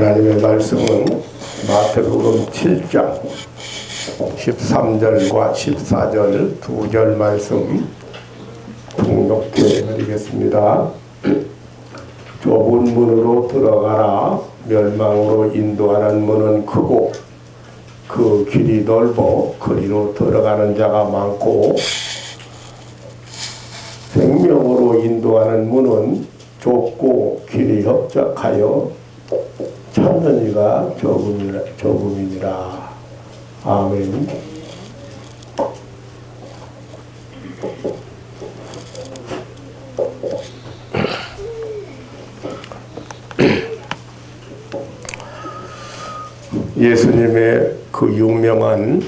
하나님의 말씀은 마태복음 7장 13절과 14절 두 절 말씀 봉독해 드리겠습니다. 좁은 문으로 들어가라. 멸망으로 인도하는 문은 크고 그 길이 넓어 그리로 들어가는 자가 많고 생명으로 인도하는 문은 좁고 길이 협착하여 찾는 이가 적음이니라. 아멘. 예수님의 그 유명한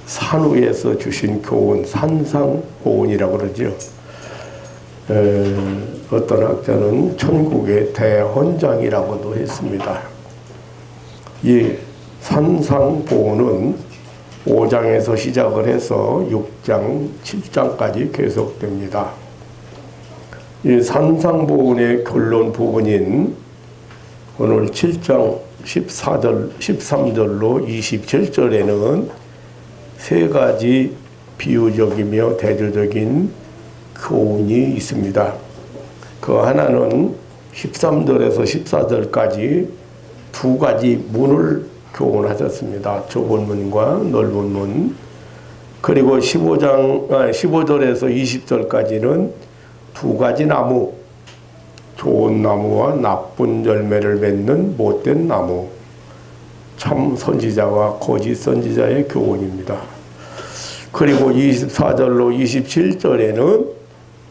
산 위에서 주신 교훈, 산상보훈이라고 그러죠. 어떤 학자는 천국의 대헌장이라고도 했습니다. 이 산상보훈은 5장에서 시작을 해서 6장, 7장까지 계속됩니다. 이 산상보훈의 결론 부분인 오늘 7장 13절로 27절에는 세 가지 비유적이며 대조적인 교훈이 있습니다. 그 하나는 13절에서 14절까지 두 가지 문을 교훈하셨습니다. 좁은 문과 넓은 문. 그리고 15절에서 20절까지는 두 가지 나무, 좋은 나무와 나쁜 열매를 맺는 못된 나무, 참 선지자와 거짓 선지자의 교훈입니다. 그리고 24절로 27절에는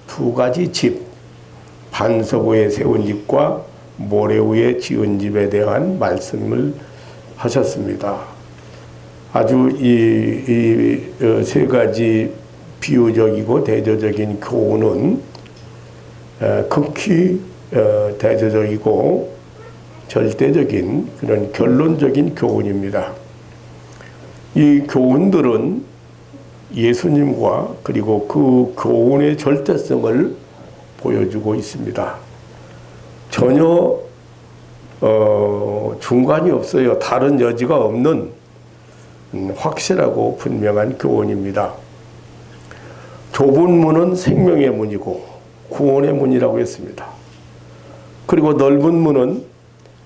두 가지 집, 반석 위에 세운 집과 모래 위에 지은 집에 대한 말씀을 하셨습니다. 아주 이 세 가지 비유적이고 대조적인 교훈은 극히 대조적이고 절대적인 그런 결론적인 교훈입니다. 이 교훈들은 예수님과 그리고 그 교훈의 절대성을 보여주고 있습니다. 전혀 중간이 없어요. 다른 여지가 없는 확실하고 분명한 교훈입니다. 좁은 문은 생명의 문이고 구원의 문이라고 했습니다. 그리고 넓은 문은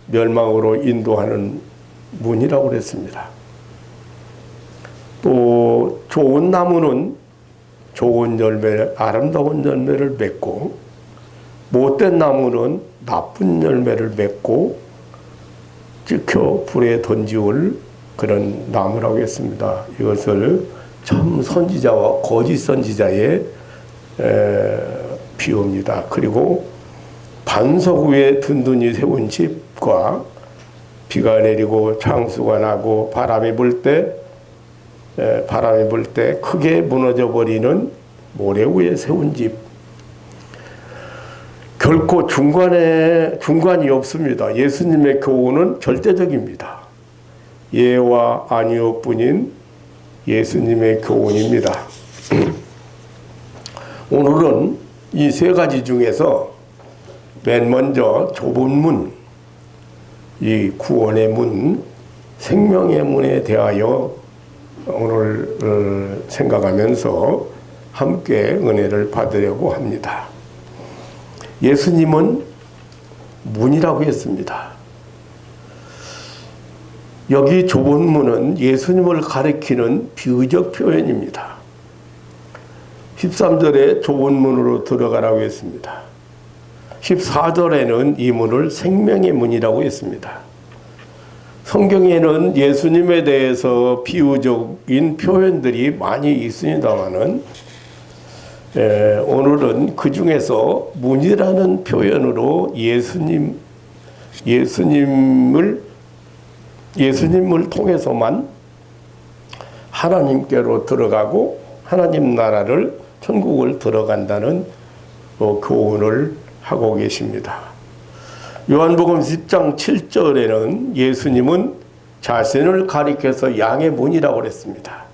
멸망으로 인도하는 문이라고 했습니다. 또 좋은 나무는 좋은 열매, 아름다운 열매를 맺고 못된 나무는 나쁜 열매를 맺고 찍혀 불에 던지올 그런 나무라고 했습니다. 이것을 참 선지자와 거짓 선지자의 비유입니다. 그리고 반석 위에 든든히 세운 집과 비가 내리고 창수가 나고 바람이 불 때 크게 무너져 버리는 모래 위에 세운 집. 결코 중간이 없습니다. 예수님의 교훈은 절대적입니다. 예와 아니오 뿐인 예수님의 교훈입니다. 오늘은 이 세 가지 중에서 맨 먼저 좁은 문, 이 구원의 문, 생명의 문에 대하여 오늘 생각하면서 함께 은혜를 받으려고 합니다. 예수님은 문이라고 했습니다. 여기 좁은 문은 예수님을 가리키는 비유적 표현입니다. 13절에 좁은 문으로 들어가라고 했습니다. 14절에는 이 문을 생명의 문이라고 했습니다. 성경에는 예수님에 대해서 비유적인 표현들이 많이 있습니다만은 오늘은 그 중에서 문이라는 표현으로 예수님을 통해서만 하나님께로 들어가고 하나님 나라를 천국을 들어간다는 교훈을 하고 계십니다. 요한복음 10장 7절에는 예수님은 자신을 가리켜서 양의 문이라고 했습니다.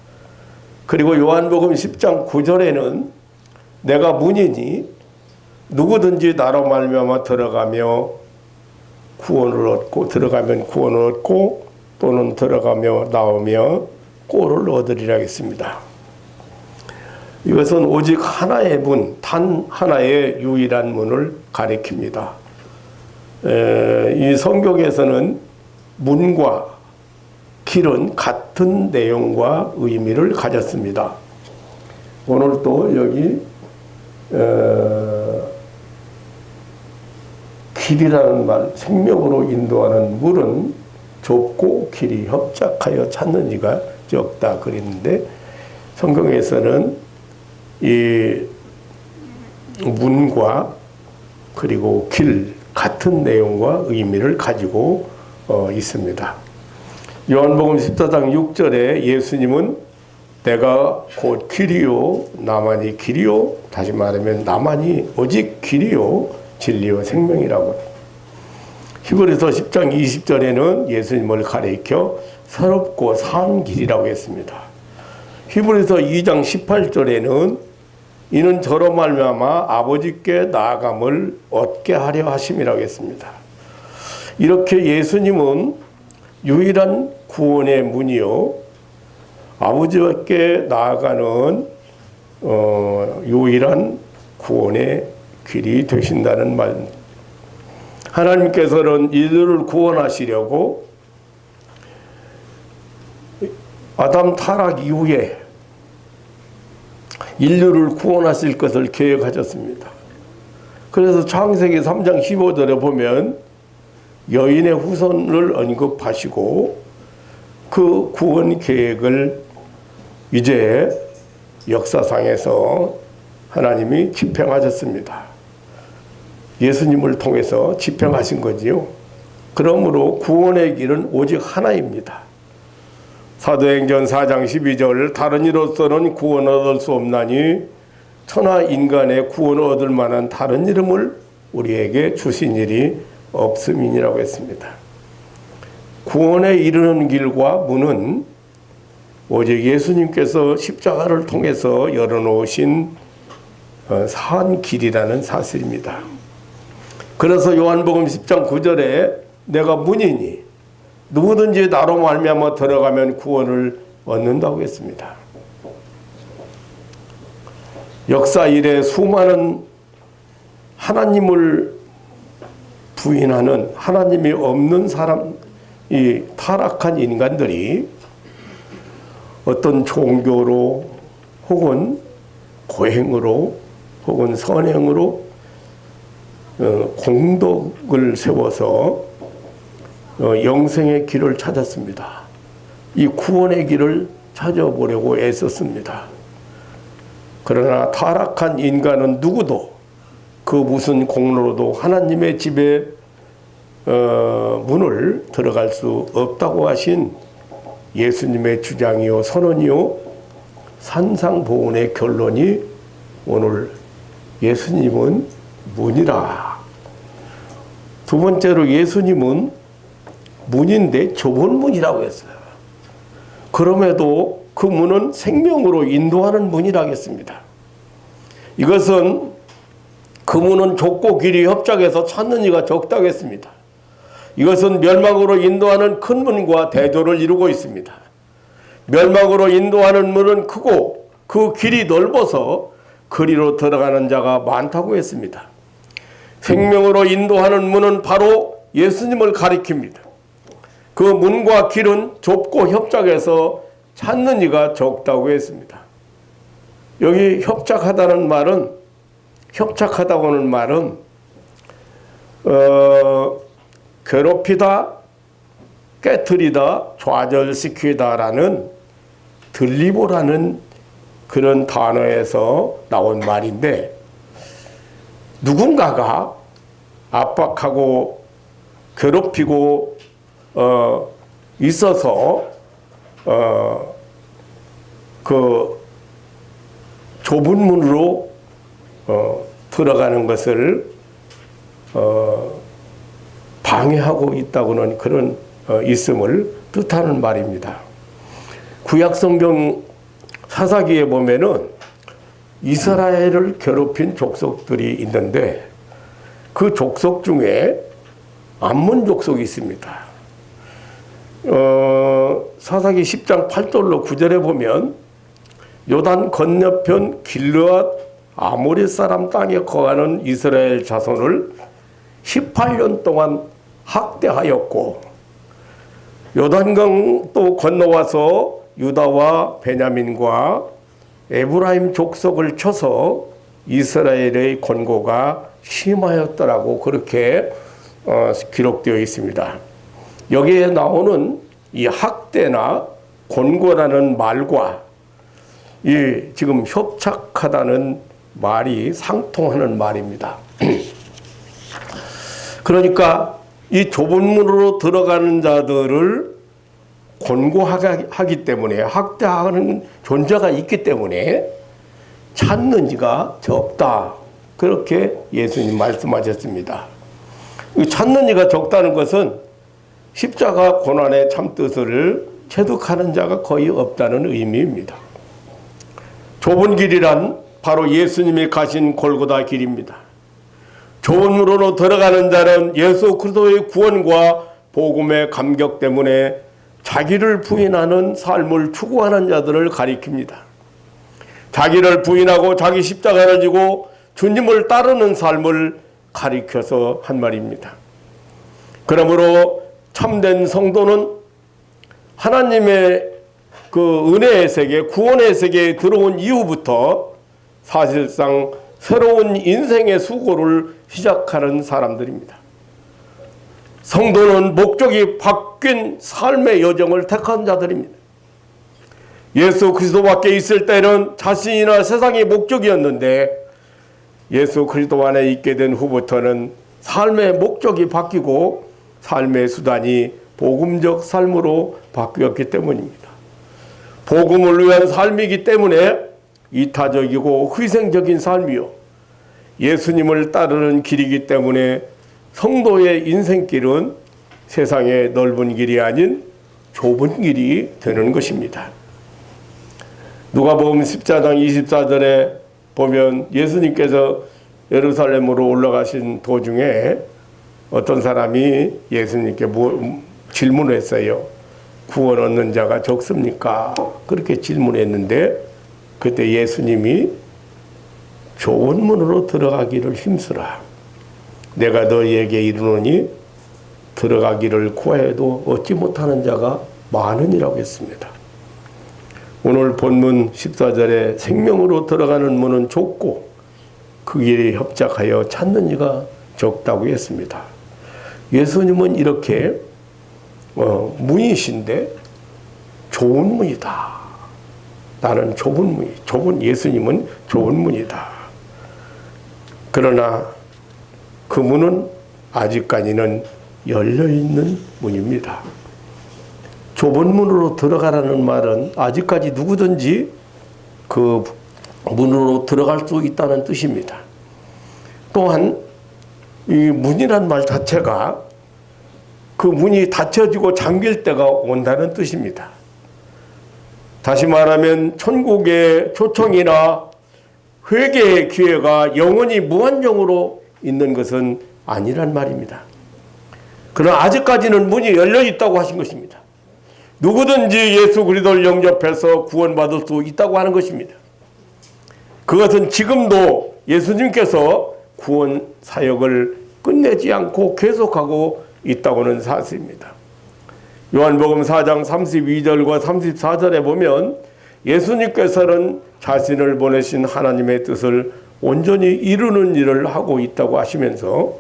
그리고 요한복음 10장 9절에는 내가 문이니 누구든지 나로 말미암아 들어가며 구원을 얻고 들어가면 구원을 얻고 또는 들어가며 나오며 꼴을 얻으리라 했습니다. 이것은 오직 하나의 문, 단 하나의 유일한 문을 가리킵니다. 이 성경에서는 문과 길은 같은 내용과 의미를 가졌습니다. 오늘 또 여기 길이라는 말, 생명으로 인도하는 물은 좁고 길이 협착하여 찾는 이가 적다 그랬는데, 성경에서는 이 문과 그리고 길 같은 내용과 의미를 가지고 있습니다. 요한복음 14장 6절에 예수님은 내가 곧 길이요 나만이 길이요, 다시 말하면 나만이 오직 길이요 진리요 생명이라고. 히브리서 10장 20절에는 예수님을 가리켜 새롭고 산 길이라고 했습니다. 히브리서 2장 18절에는 이는 저로 말미암아 아버지께 나아감을 얻게 하려 하심이라고 했습니다. 이렇게 예수님은 유일한 구원의 문이요 아버지께 나아가는 유일한 구원의 길이 되신다는 말. 하나님께서는 인류를 구원하시려고 아담 타락 이후에 인류를 구원하실 것을 계획하셨습니다. 그래서 창세기 3장 15절에 보면 여인의 후손을 언급하시고 그 구원 계획을 이제 역사상에서 하나님이 집행하셨습니다. 예수님을 통해서 집행하신 거지요. 그러므로 구원의 길은 오직 하나입니다. 사도행전 4장 12절 다른 이로서는 구원 얻을 수 없나니 천하 인간의 구원 얻을 만한 다른 이름을 우리에게 주신 일이 없음이니라고 했습니다. 구원에 이르는 길과 문은 오직 예수님께서 십자가를 통해서 열어놓으신 산 길이라는 사실입니다. 그래서 요한복음 10장 9절에 내가 문이니 누구든지 나로 말미암아 들어가면 구원을 얻는다고 했습니다. 역사 이래 수많은 하나님을 부인하는, 하나님이 없는 사람, 이 타락한 인간들이 어떤 종교로 혹은 고행으로 혹은 선행으로 공덕을 세워서 영생의 길을 찾았습니다. 이 구원의 길을 찾아보려고 애썼습니다. 그러나 타락한 인간은 누구도 그 무슨 공로로도 하나님의 집에 문을 들어갈 수 없다고 하신 예수님의 주장이요 선언이요 산상보훈의 결론이 오늘 예수님은 문이라. 두 번째로 예수님은 문인데 좁은 문이라고 했어요. 그럼에도 그 문은 생명으로 인도하는 문이라고 했습니다. 이것은 그 문은 좁고 길이 협착해서 찾는 이가 적다고 했습니다. 이것은 멸망으로 인도하는 큰 문과 대조를 이루고 있습니다. 멸망으로 인도하는 문은 크고 그 길이 넓어서 그리로 들어가는 자가 많다고 했습니다. 생명으로 인도하는 문은 바로 예수님을 가리킵니다. 그 문과 길은 좁고 협착해서 찾는 이가 적다고 했습니다. 여기 협착하다는 말은, 협착하다고 하는 말은 괴롭히다, 깨트리다, 좌절시키다라는 들리보라는 그런 단어에서 나온 말인데, 누군가가 압박하고 괴롭히고 있어서 그 좁은 문으로 들어가는 것을 방해하고 있다고는 그런 있음을 뜻하는 말입니다. 구약성경 사사기에 보면은 이스라엘을 괴롭힌 족속들이 있는데 그 족속 중에 암몬 족속이 있습니다. 사사기 10장 8절로 9절에 보면 요단 건너편 길르앗 아모리 사람 땅에 거하는 이스라엘 자손을 18년 동안 학대하였고, 요단강 또 건너와서 유다와 베냐민과 에브라임 족속을 쳐서 이스라엘의 권고가 심하였더라고 그렇게 기록되어 있습니다. 여기에 나오는 이 학대나 권고라는 말과 이 지금 협착하다는 말이 상통하는 말입니다. 그러니까 이 좁은 문으로 들어가는 자들을 권고하기 때문에, 학대하는 존재가 있기 때문에 찾는 이가 적다, 그렇게 예수님 말씀하셨습니다. 찾는 이가 적다는 것은 십자가 고난의 참뜻을 체득하는 자가 거의 없다는 의미입니다. 좁은 길이란 바로 예수님이 가신 골고다 길입니다. 좁은 문으로 들어가는 자는 예수 그리스도의 구원과 복음의 감격 때문에 자기를 부인하는 삶을 추구하는 자들을 가리킵니다. 자기를 부인하고 자기 십자가를 지고 주님을 따르는 삶을 가리켜서 한 말입니다. 그러므로 참된 성도는 하나님의 그 은혜의 세계, 구원의 세계에 들어온 이후부터 사실상 새로운 인생의 수고를 시작하는 사람들입니다. 성도는 목적이 바뀐 삶의 여정을 택한 자들입니다. 예수 그리스도밖에 있을 때는 자신이나 세상이 목적이었는데, 예수 그리스도 안에 있게 된 후부터는 삶의 목적이 바뀌고 삶의 수단이 복음적 삶으로 바뀌었기 때문입니다. 복음을 위한 삶이기 때문에 이타적이고 희생적인 삶이요, 예수님을 따르는 길이기 때문에 성도의 인생길은 세상의 넓은 길이 아닌 좁은 길이 되는 것입니다. 누가복음 14장 24절에 보면 예수님께서 예루살렘으로 올라가신 도중에 어떤 사람이 예수님께 질문을 했어요. 구원 얻는 자가 적습니까? 그렇게 질문했는데 그때 예수님이 좁은 문으로 들어가기를 힘쓰라. 내가 너희에게 이르노니 들어가기를 구하여도 얻지 못하는 자가 많으니라고 했습니다. 오늘 본문 14절에 생명으로 들어가는 문은 좁고 그 길에 협착하여 찾는 이가 적다고 했습니다. 예수님은 이렇게 문이신데 좁은 문이다. 나는 좁은 예수님은 좁은 문이다. 그러나 그 문은 아직까지는 열려있는 문입니다. 좁은 문으로 들어가라는 말은 아직까지 누구든지 그 문으로 들어갈 수 있다는 뜻입니다. 또한 이 문이란 말 자체가 그 문이 닫혀지고 잠길 때가 온다는 뜻입니다. 다시 말하면 천국의 초청이나 회개의 기회가 영원히 무한정으로 있는 것은 아니란 말입니다. 그러나 아직까지는 문이 열려 있다고 하신 것입니다. 누구든지 예수 그리스도를 영접해서 구원받을 수 있다고 하는 것입니다. 그것은 지금도 예수님께서 구원 사역을 끝내지 않고 계속하고 있다고는 사실입니다. 요한복음 4장 32절과 34절에 보면 예수님께서는 자신을 보내신 하나님의 뜻을 온전히 이루는 일을 하고 있다고 하시면서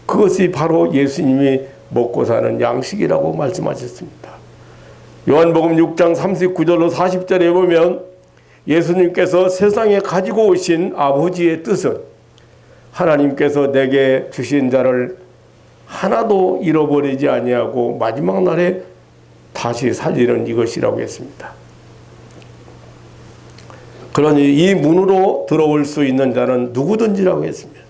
그것이 바로 예수님이 먹고 사는 양식이라고 말씀하셨습니다. 요한복음 6장 39절로 40절에 보면 예수님께서 세상에 가지고 오신 아버지의 뜻은 하나님께서 내게 주신 자를 하나도 잃어버리지 아니하고 마지막 날에 다시 살리는 이것이라고 했습니다. 그러니 이 문으로 들어올 수 있는 자는 누구든지라고 했습니다.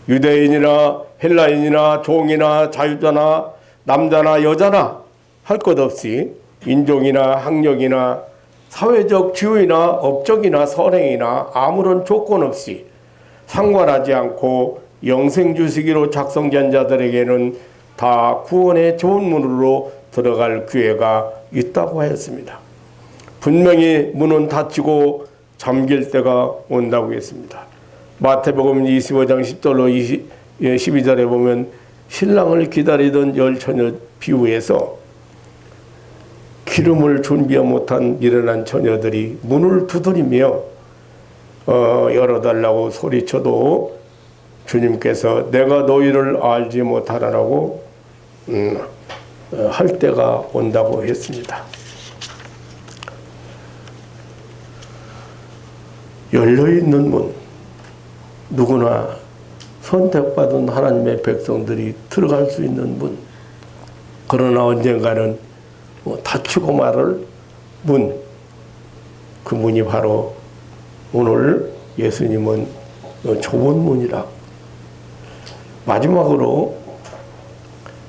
유대인이나 헬라인이나 종이나 자유자나 남자나 여자나 할 것 없이 인종이나 학력이나 사회적 지위나 업적이나 선행이나 아무런 조건 없이 상관하지 않고 영생주시기로 작성된 자들에게는 다 구원의 좋은 문으로 들어갈 기회가 있다고 하였습니다. 분명히 문은 닫히고 잠길 때가 온다고 했습니다. 마태복음 25장 10절로 12절에 보면 신랑을 기다리던 열 처녀 비유에서 기름을 준비 못한 미련한 처녀들이 문을 두드리며 열어달라고 소리쳐도 주님께서 내가 너희를 알지 못하라고 할 때가 온다고 했습니다. 열려있는 문, 누구나 선택받은 하나님의 백성들이 들어갈 수 있는 문, 그러나 언젠가는 닫히고 말을 문, 그 문이 바로 오늘 예수님은 좁은 문이라. 마지막으로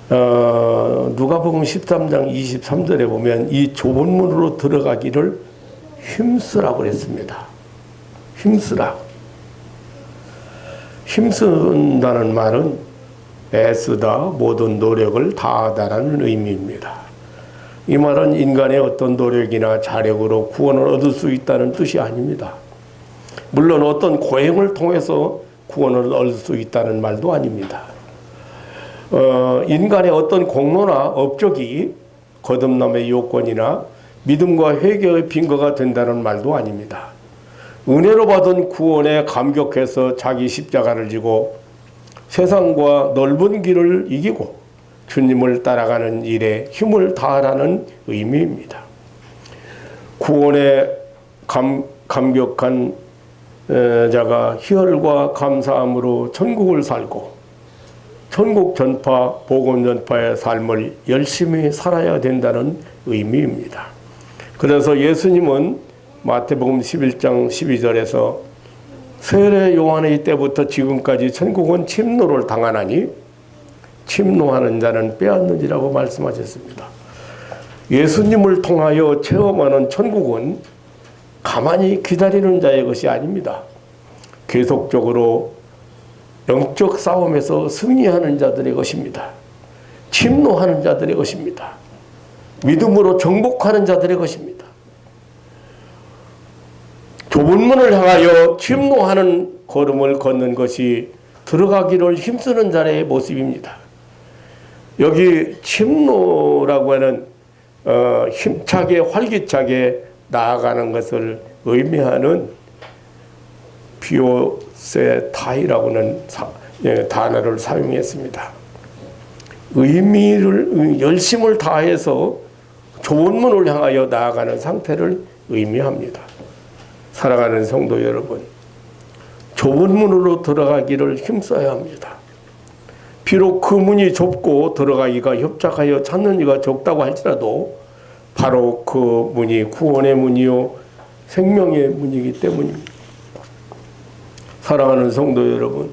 누가복음 13장 23절에 보면 이 좁은 문으로 들어가기를 힘쓰라고 그랬습니다. 힘쓰라. 힘쓴다는 말은 애쓰다, 모든 노력을 다하다라는 의미입니다. 이 말은 인간의 어떤 노력이나 자력으로 구원을 얻을 수 있다는 뜻이 아닙니다. 물론 어떤 고행을 통해서 구원을 얻을 수 있다는 말도 아닙니다. 인간의 어떤 공로나 업적이 거듭남의 요건이나 믿음과 회개의 빈거가 된다는 말도 아닙니다. 은혜로 받은 구원에 감격해서 자기 십자가를 지고 세상과 넓은 길을 이기고 주님을 따라가는 일에 힘을 다하라는 의미입니다. 구원에 감격한 자가 희열과 감사함으로 천국을 살고 천국 전파, 복음 전파의 삶을 열심히 살아야 된다는 의미입니다. 그래서 예수님은 마태복음 11장 12절에서 세례 요한의 때부터 지금까지 천국은 침노를 당하나니 침노하는 자는 빼앗느니라고 말씀하셨습니다. 예수님을 통하여 체험하는 천국은 가만히 기다리는 자의 것이 아닙니다. 계속적으로 영적 싸움에서 승리하는 자들의 것입니다. 침노하는 자들의 것입니다. 믿음으로 정복하는 자들의 것입니다. 좁은 문을 향하여 침노하는 걸음을 걷는 것이 들어가기를 힘쓰는 자의 모습입니다. 여기 침노라고 하는 힘차게 활기차게 나아가는 것을 의미하는 비오세타이라고는 단어를 사용했습니다. 의미를 열심을 다해서 좁은 문을 향하여 나아가는 상태를 의미합니다. 사랑하는 성도 여러분, 좁은 문으로 들어가기를 힘써야 합니다. 비록 그 문이 좁고 들어가기가 협착하여 찾는 이가 적다고 할지라도 바로 그 문이 구원의 문이요 생명의 문이기 때문입니다. 사랑하는 성도 여러분,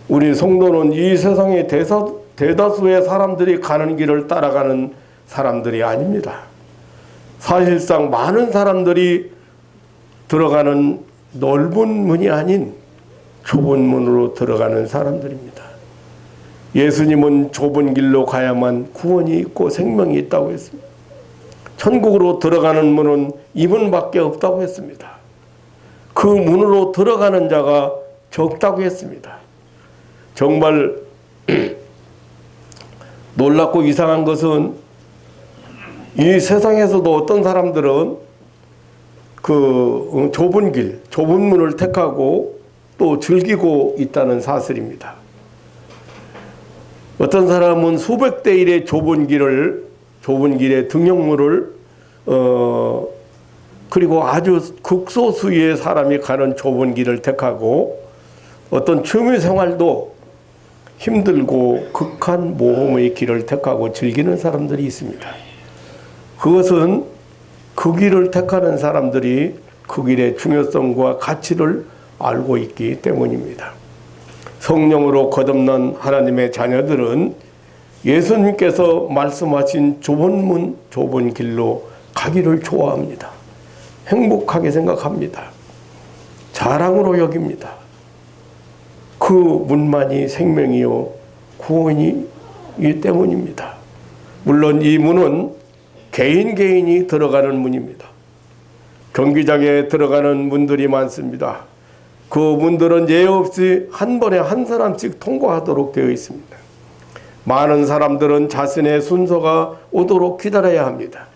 우리 성도는 이 세상의 대다수의 사람들이 가는 길을 따라가는 사람들이 아닙니다. 사실상 많은 사람들이 들어가는 넓은 문이 아닌 좁은 문으로 들어가는 사람들입니다. 예수님은 좁은 길로 가야만 구원이 있고 생명이 있다고 했습니다. 천국으로 들어가는 문은 이 문밖에 없다고 했습니다. 그 문으로 들어가는 자가 적다고 했습니다. 정말 놀랍고 이상한 것은 이 세상에서도 어떤 사람들은 그 좁은 길, 좁은 문을 택하고 또 즐기고 있다는 사실입니다. 어떤 사람은 수백 대 1의 좁은 길의 등용로를 그리고 아주 극소수의 사람이 가는 좁은 길을 택하고 어떤 취미 생활도 힘들고 극한 모험의 길을 택하고 즐기는 사람들이 있습니다. 그것은 그 길을 택하는 사람들이 그 길의 중요성과 가치를 알고 있기 때문입니다. 성령으로 거듭난 하나님의 자녀들은 예수님께서 말씀하신 좁은 문, 좁은 길로 가기를 좋아합니다. 행복하게 생각합니다. 자랑으로 여깁니다. 그 문만이 생명이요 구원이 문이기 때문입니다. 물론 이 문은 개인이 들어가는 문입니다. 경기장에 들어가는 문들이 많습니다. 그 문들은 예외 없이 한 번에 한 사람씩 통과하도록 되어 있습니다. 많은 사람들은 자신의 순서가 오도록 기다려야 합니다.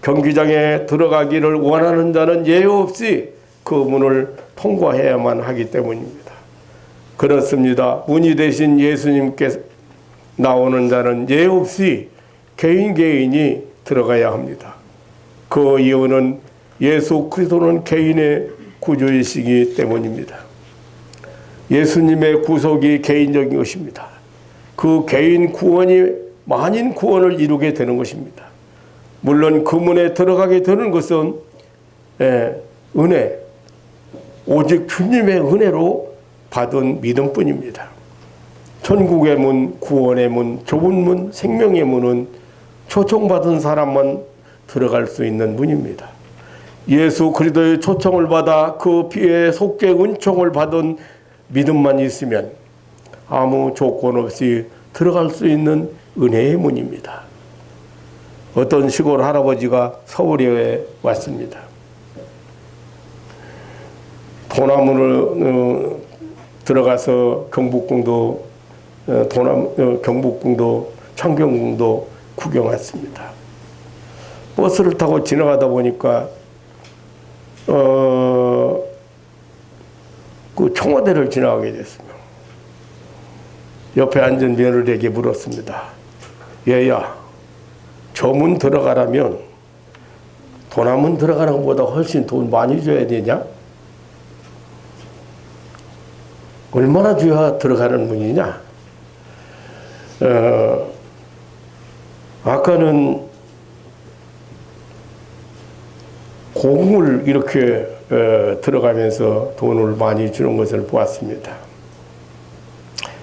경기장에 들어가기를 원하는 자는 예외 없이 그 문을 통과해야만 하기 때문입니다. 그렇습니다. 문이 되신 예수님께 나오는 자는 예외 없이 개인이 들어가야 합니다. 그 이유는 예수 그리스도는 개인의 구주이시기 때문입니다. 예수님의 구속이 개인적인 것입니다. 그 개인 구원이 만인 구원을 이루게 되는 것입니다. 물론 그 문에 들어가게 되는 것은 은혜, 오직 주님의 은혜로 받은 믿음뿐입니다. 천국의 문, 구원의 문, 좁은 문, 생명의 문은 초청받은 사람만 들어갈 수 있는 문입니다. 예수 그리스도의 초청을 받아 그 피에 속죄 은총을 받은 믿음만 있으면 아무 조건 없이 들어갈 수 있는 은혜의 문입니다. 어떤 시골 할아버지가 서울에 왔습니다. 도남으로 들어가서 경복궁도 경복궁도 창경궁도 구경 왔습니다. 버스를 타고 지나가다 보니까 그 청와대를 지나가게 됐습니다. 옆에 앉은 며느리에게 물었습니다. 얘야, 저 문 들어가려면 도남문 들어가는 것보다 훨씬 돈 많이 줘야 되냐? 얼마나 줘야 들어가는 문이냐? 아까는 공을 이렇게 들어가면서 돈을 많이 주는 것을 보았습니다.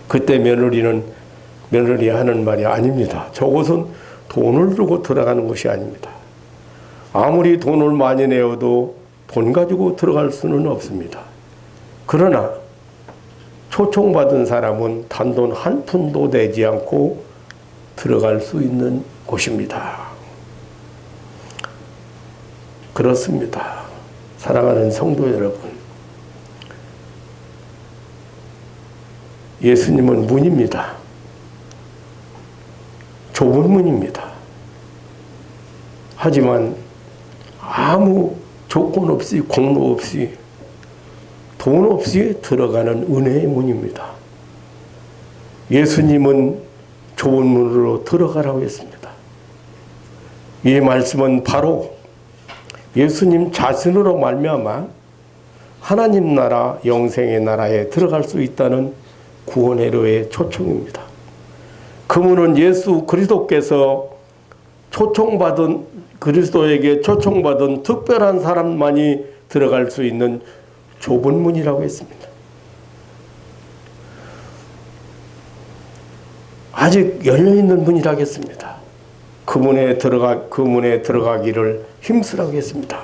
그때 며느리 하는 말이 아닙니다. 저것은 돈을 주고 들어가는 것이 아닙니다. 아무리 돈을 많이 내어도 돈 가지고 들어갈 수는 없습니다. 그러나 초청받은 사람은 단돈 한 푼도 내지 않고 들어갈 수 있는 곳입니다. 그렇습니다. 사랑하는 성도 여러분, 예수님은 문입니다. 좁은 문입니다. 하지만 아무 조건 없이 공로 없이 돈 없이 들어가는 은혜의 문입니다. 예수님은 좁은 문으로 들어가라고 했습니다. 이 말씀은 바로 예수님 자신으로 말미암아 하나님 나라 영생의 나라에 들어갈 수 있다는 구원의 로의 초청입니다. 그 문은 예수 그리스도께서 그리스도에게 초청받은 특별한 사람만이 들어갈 수 있는 좁은 문이라고 했습니다. 아직 열려있는 문이라겠습니다. 그 문에 들어가기를 힘쓰라고 했습니다.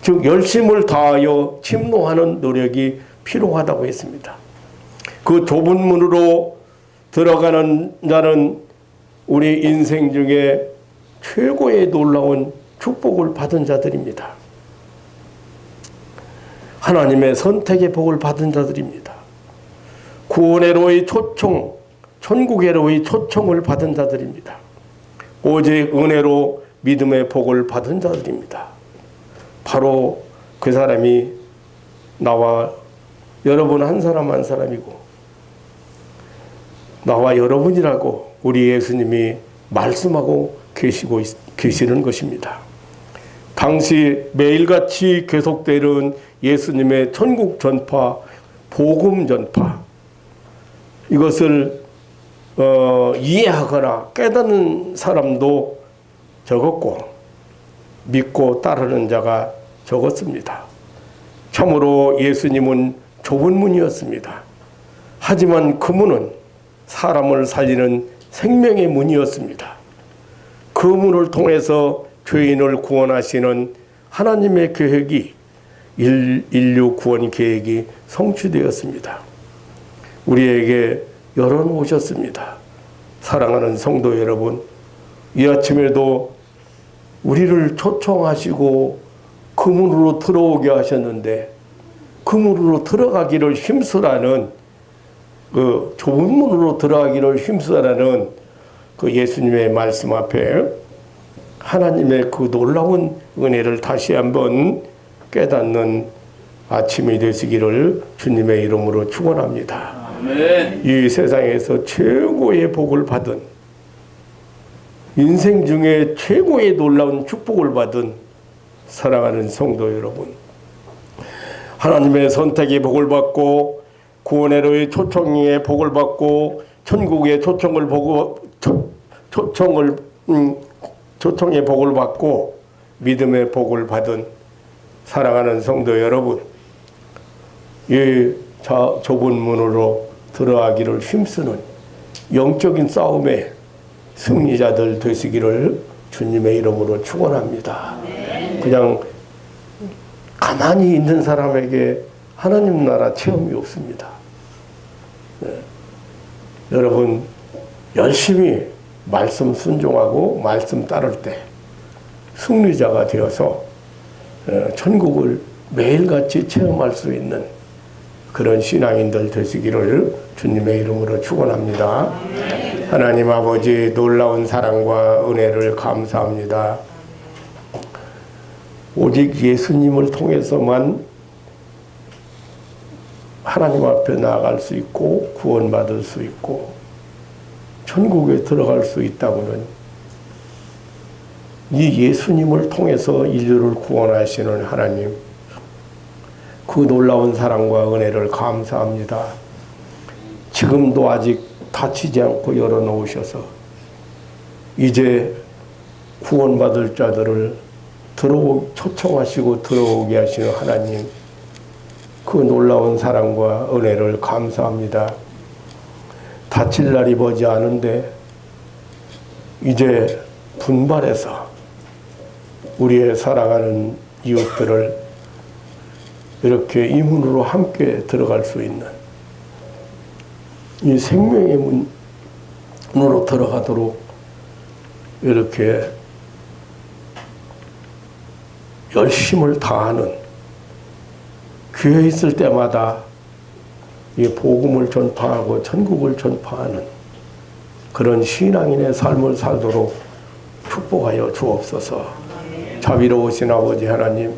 즉 열심을 다하여 침노하는 노력이 필요하다고 했습니다. 그 좁은 문으로 들어가는 자는 우리 인생 중에 최고의 놀라운 축복을 받은 자들입니다. 하나님의 선택의 복을 받은 자들입니다. 구원의 로의 초청, 천국의 로의 초청을 받은 자들입니다. 오직 은혜로 믿음의 복을 받은 자들입니다. 바로 그 사람이 나와 여러분 한 사람 한 사람이고 나와 여러분이라고 우리 예수님이 말씀하고 계시는 것입니다. 당시 매일같이 계속되는 예수님의 천국 전파, 복음 전파, 이것을 이해하거나 깨닫는 사람도 적었고 믿고 따르는 자가 적었습니다. 참으로 예수님은 좁은 문이었습니다. 하지만 그 문은 사람을 살리는 생명의 문이었습니다. 그 문을 통해서 죄인을 구원하시는 하나님의 계획이 인류 구원 계획이 성취되었습니다. 우리에게 열어놓으셨습니다. 사랑하는 성도 여러분, 이 아침에도 우리를 초청하시고 그 문으로 들어오게 하셨는데 그 문으로 들어가기를 힘쓰라는, 그 좁은 문으로 들어가기를 힘쓰라는 그 예수님의 말씀 앞에 하나님의 그 놀라운 은혜를 다시 한번 깨닫는 아침이 되시기를 주님의 이름으로 축원합니다. 아멘. 이 세상에서 최고의 복을 받은, 인생 중에 최고의 놀라운 축복을 받은 사랑하는 성도 여러분, 하나님의 선택의 복을 받고 구원의 초청의 복을 받고 천국의 초청의 복을 받고 믿음의 복을 받은 사랑하는 성도 여러분, 이 좁은 문으로 들어가기를 힘쓰는 영적인 싸움의 승리자들 되시기를 주님의 이름으로 축원합니다. 그냥 가만히 있는 사람에게 하나님 나라 체험이 없습니다. 네. 여러분 열심히 말씀 순종하고 말씀 따를 때 승리자가 되어서 천국을 매일같이 체험할 수 있는 그런 신앙인들 되시기를 주님의 이름으로 축원합니다. 하나님 아버지 놀라운 사랑과 은혜를 감사합니다. 오직 예수님을 통해서만 하나님 앞에 나아갈 수 있고 구원받을 수 있고 천국에 들어갈 수 있다고는, 이 예수님을 통해서 인류를 구원하시는 하나님, 그 놀라운 사랑과 은혜를 감사합니다. 지금도 아직 닫히지 않고 열어놓으셔서 이제 구원받을 자들을 초청하시고 들어오게 하시는 하나님, 그 놀라운 사랑과 은혜를 감사합니다. 다칠 날이 머지 않은데 이제 분발해서 우리의 사랑하는 이웃들을 이렇게 이 문으로 함께 들어갈 수 있는, 이 생명의 문으로 들어가도록 이렇게 열심을 다하는, 교회에 있을 때마다 이 복음을 전파하고 천국을 전파하는 그런 신앙인의 삶을 살도록 축복하여 주옵소서. 자비로우신 아버지 하나님,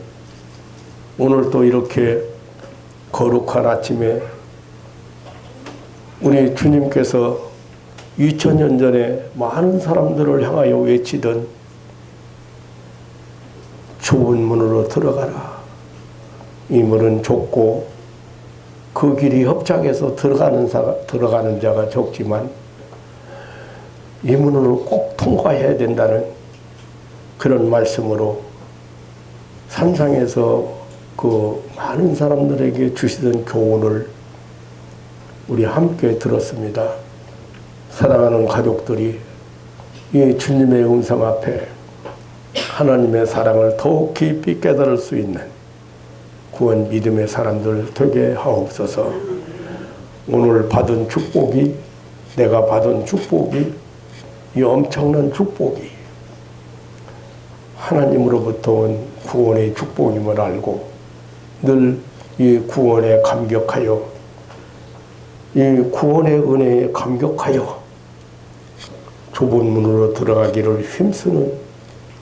오늘 또 이렇게 거룩한 아침에 우리 주님께서 2000년 전에 많은 사람들을 향하여 외치던 좁은 문으로 들어가라. 이 문은 좁고 그 길이 협착해서 들어가는 자가 적지만 이 문으로 꼭 통과해야 된다는 그런 말씀으로 산상에서 그 많은 사람들에게 주시던 교훈을 우리 함께 들었습니다. 사랑하는 가족들이 이 주님의 음성 앞에 하나님의 사랑을 더욱 깊이 깨달을 수 있는 구원 믿음의 사람들 되게 하옵소서. 오늘 받은 축복이, 내가 받은 축복이, 이 엄청난 축복이 하나님으로부터 온 구원의 축복임을 알고 늘 이 구원에 감격하여, 이 구원의 은혜에 감격하여 좁은 문으로 들어가기를 힘쓰는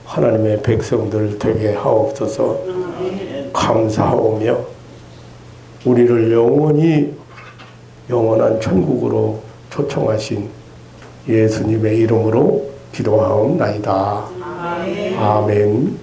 하나님의 백성들 되게 하옵소서. 감사하오며 우리를 영원히 영원한 천국으로 초청하신 예수님의 이름으로 기도하옵나이다. 아멘.